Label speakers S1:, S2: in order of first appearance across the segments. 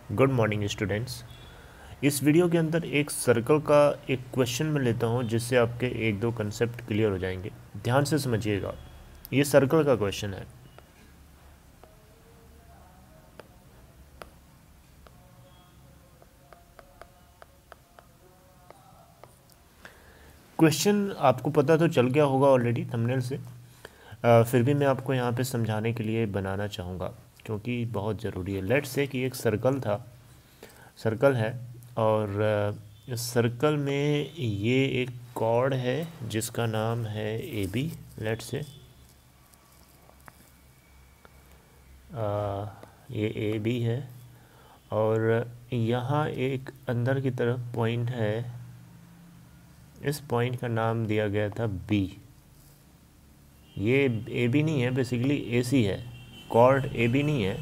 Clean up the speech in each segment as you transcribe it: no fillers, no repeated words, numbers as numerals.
S1: Good morning students. इस video के अंदर एक सर्कल का एक क्वेश्चन मैं लेता हूं जिससे आपके एक दो कंसेप्ट क्लियर हो जाएंगे। ध्यान से समझिएगा, ये सर्कल का क्वेश्चन है। क्वेश्चन आपको पता तो चल गया होगा ऑलरेडी थंबनेल से, फिर भी मैं आपको यहाँ पे समझाने के लिए बनाना चाहूँगा क्योंकि बहुत ज़रूरी है। लेट्स से कि एक सर्कल है और इस सर्कल में ये एक कॉर्ड है जिसका नाम है ए बी। लेट्स से ये ए बी है और यहाँ एक अंदर की तरफ पॉइंट है, इस पॉइंट का नाम दिया गया था बी। ये ए बी नहीं है, बेसिकली ए सी है। कॉर्ड ए बी नहीं है,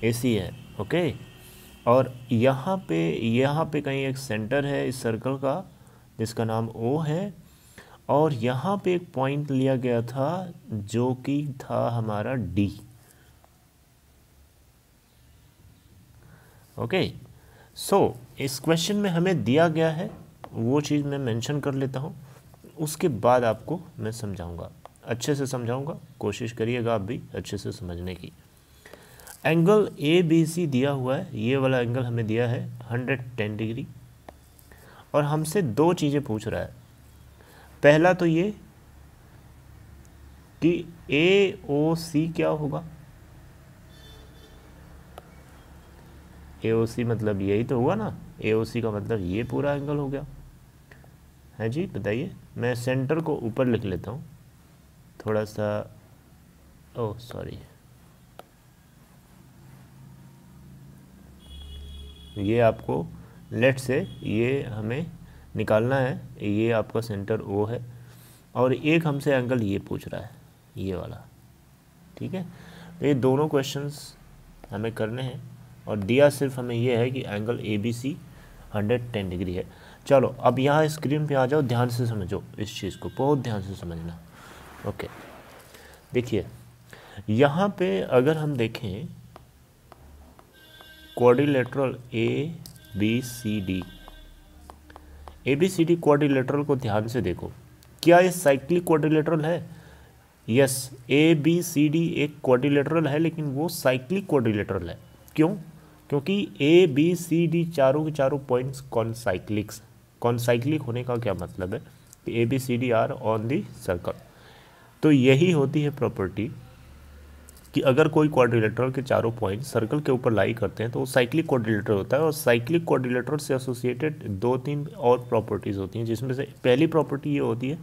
S1: ए सी है। ओके, और यहाँ पे कहीं एक सेंटर है इस सर्कल का जिसका नाम ओ है, और यहाँ पे एक पॉइंट लिया गया था जो कि था हमारा डी। ओके, सो इस क्वेश्चन में हमें दिया गया है वो चीज़ मैं मेंशन कर लेता हूँ, उसके बाद आपको मैं समझाऊंगा, अच्छे से समझाऊंगा। कोशिश करिएगा आप भी अच्छे से समझने की। एंगल ए बी सी दिया हुआ है, ये वाला एंगल हमें दिया है 110 डिग्री, और हमसे दो चीज़ें पूछ रहा है। पहला तो ये कि ए ओ सी क्या होगा। ए ओ सी मतलब यही तो हुआ ना, ए ओ सी का मतलब ये पूरा एंगल हो गया है जी। बताइए, मैं सेंटर को ऊपर लिख लेता हूँ थोड़ा सा, ओह सॉरी, ये आपको लेट से ये हमें निकालना है। ये आपका सेंटर ओ है और एक हमसे एंगल ये पूछ रहा है, ये वाला। ठीक है, तो ये दोनों क्वेश्चंस हमें करने हैं और दिया सिर्फ हमें ये है कि angle A B C 110 degree है। चलो अब यहाँ स्क्रीन पे आ जाओ, ध्यान से समझो इस चीज़ को, बहुत ध्यान से समझना। ओके, देखिए यहाँ पे अगर हम देखें quadrilateral A B C D quadrilateral को ध्यान से देखो। क्या ये साइक्लिक क्वाड्रिलेटरल है? Yes, A B C D एक क्वाड्रिलेटरल है, लेकिन वो साइक्लिक क्वाड्रिलेटरल है। क्यों? क्योंकि ए बी सी डी चारों के चारों पॉइंट्स कॉन्साइक्लिक होने का क्या मतलब है कि A B C D are on the circle. तो यही होती है प्रॉपर्टी कि अगर कोई क्वाड्रिलेटरल के चारों पॉइंट सर्कल के ऊपर लाई करते हैं तो वो साइक्लिक क्वाड्रिलेटरल होता है। और साइक्लिक क्वाड्रिलेटरल से एसोसिएटेड दो तीन और प्रॉपर्टीज़ होती हैं, जिसमें से पहली प्रॉपर्टी ये होती है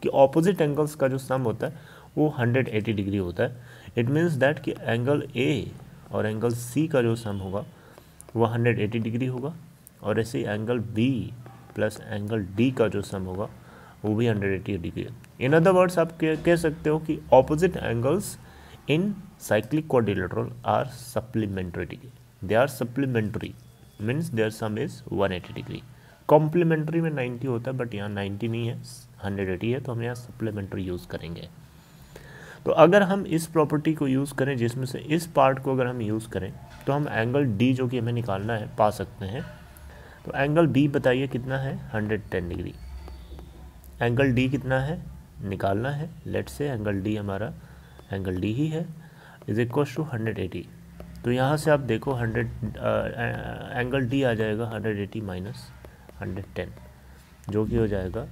S1: कि ऑपोजिट एंगल्स का जो सम होता है वो 180 डिग्री होता है। इट मीन्स दैट कि एंगल ए और एंगल सी का जो सम होगा वो 180 डिग्री होगा, और ऐसे angle B plus angle D का जो सम होगा वो भी 180 डिग्री है। इन अदर वर्ड्स आप कह सकते हो कि opposite angles in cyclic quadrilateral are supplementary degree. They are supplementary means their sum is 180 degree. Complementary में 90 होता है, बट यहाँ 90 नहीं है, 180 है, तो हम यहाँ supplementary यूज़ करेंगे। तो अगर हम इस प्रॉपर्टी को यूज़ करें, जिसमें से इस पार्ट को अगर हम यूज़ करें, तो हम एंगल डी जो कि हमें निकालना है पा सकते हैं। तो एंगल बी बताइए कितना है? 110 डिग्री। एंगल डी कितना है निकालना है। लेट से एंगल डी हमारा एंगल डी ही है, इज इक्व टू 180। तो यहाँ से आप देखो 100 एंगल डी आ जाएगा 180 माइनस 110, जो कि हो जाएगा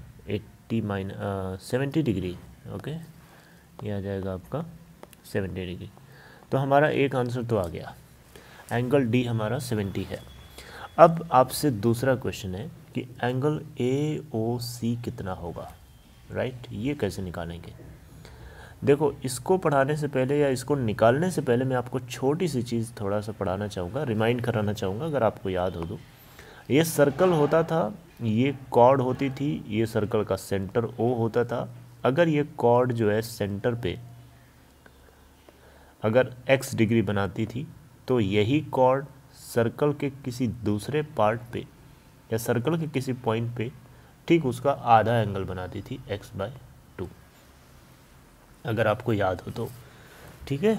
S1: 70 डिग्री। ओके, ये आ जाएगा आपका 70 डिग्री। तो हमारा एक आंसर तो आ गया, एंगल डी हमारा 70 है। अब आपसे दूसरा क्वेश्चन है कि एंगल ए ओ सी कितना होगा, राइट? ये कैसे निकालेंगे? देखो, इसको पढ़ाने से पहले या इसको निकालने से पहले मैं आपको छोटी सी चीज़ थोड़ा सा पढ़ाना चाहूँगा, रिमाइंड कराना चाहूँगा, अगर आपको याद हो तो। ये सर्कल होता था, ये कॉर्ड होती थी, ये सर्कल का सेंटर ओ होता था। अगर ये कॉर्ड जो है सेंटर पे अगर x डिग्री बनाती थी, तो यही कॉर्ड सर्कल के किसी दूसरे पार्ट पे या सर्कल के किसी पॉइंट पे ठीक उसका आधा एंगल बनाती थी x/2, अगर आपको याद हो तो। ठीक है,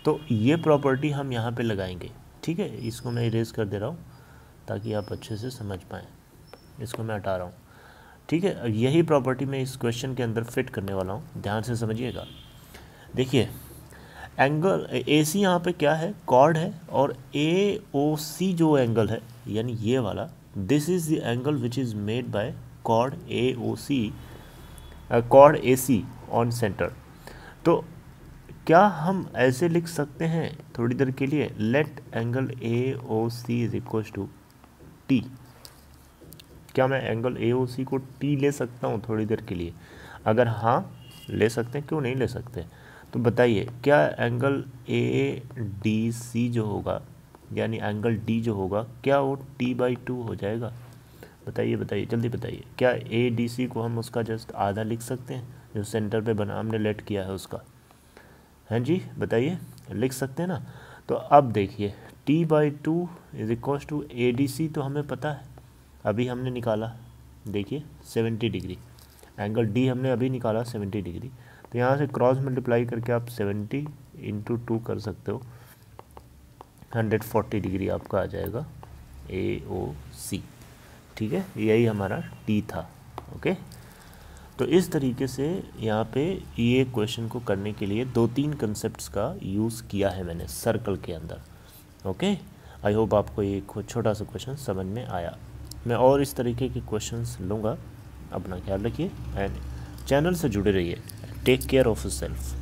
S1: तो ये प्रॉपर्टी हम यहाँ पे लगाएंगे। ठीक है, इसको मैं इरेज कर दे रहा हूँ ताकि आप अच्छे से समझ पाएँ। इसको मैं हटा रहा हूँ। ठीक है, यही प्रॉपर्टी मैं इस क्वेश्चन के अंदर फिट करने वाला हूँ, ध्यान से समझिएगा। देखिए एंगल ए सी यहाँ पे क्या है, कॉर्ड है, और ए ओ सी जो एंगल है यानी ये वाला, this is the angle which is made by chord A O C, chord A C on centre. तो क्या हम ऐसे लिख सकते हैं थोड़ी देर के लिए, let angle A O C is equal to T. क्या मैं एंगल ए ओ सी को टी ले सकता हूँ थोड़ी देर के लिए? अगर हाँ ले सकते हैं, क्यों नहीं ले सकते? तो बताइए क्या एंगल ए डी सी जो होगा यानी एंगल डी जो होगा, क्या वो t/2 हो जाएगा? बताइए बताइए जल्दी बताइए। क्या ए डी सी को हम उसका जस्ट आधा लिख सकते हैं, जो सेंटर पे बना हमने लेट किया है उसका? हैं जी बताइए, लिख सकते हैं ना? तो अब देखिए t/2 is equal to A D C, तो हमें पता है, अभी हमने निकाला, देखिए 70 डिग्री, एंगल डी हमने अभी निकाला 70 डिग्री। तो यहाँ से क्रॉस मल्टीप्लाई करके आप 70 × 2 कर सकते हो, 140 डिग्री आपका आ जाएगा ए ओ सी। ठीक है, यही हमारा टी था। ओके, तो इस तरीके से यहाँ पे ये क्वेश्चन को करने के लिए 2-3 कंसेप्ट्स का यूज़ किया है मैंने सर्कल के अंदर। ओके, आई होप आपको ये छोटा सा क्वेश्चन समझ में आया। मैं और इस तरीके के क्वेश्चंस लूँगा। अपना ख्याल रखिए एंड चैनल से जुड़े रहिए। Take care of yourself.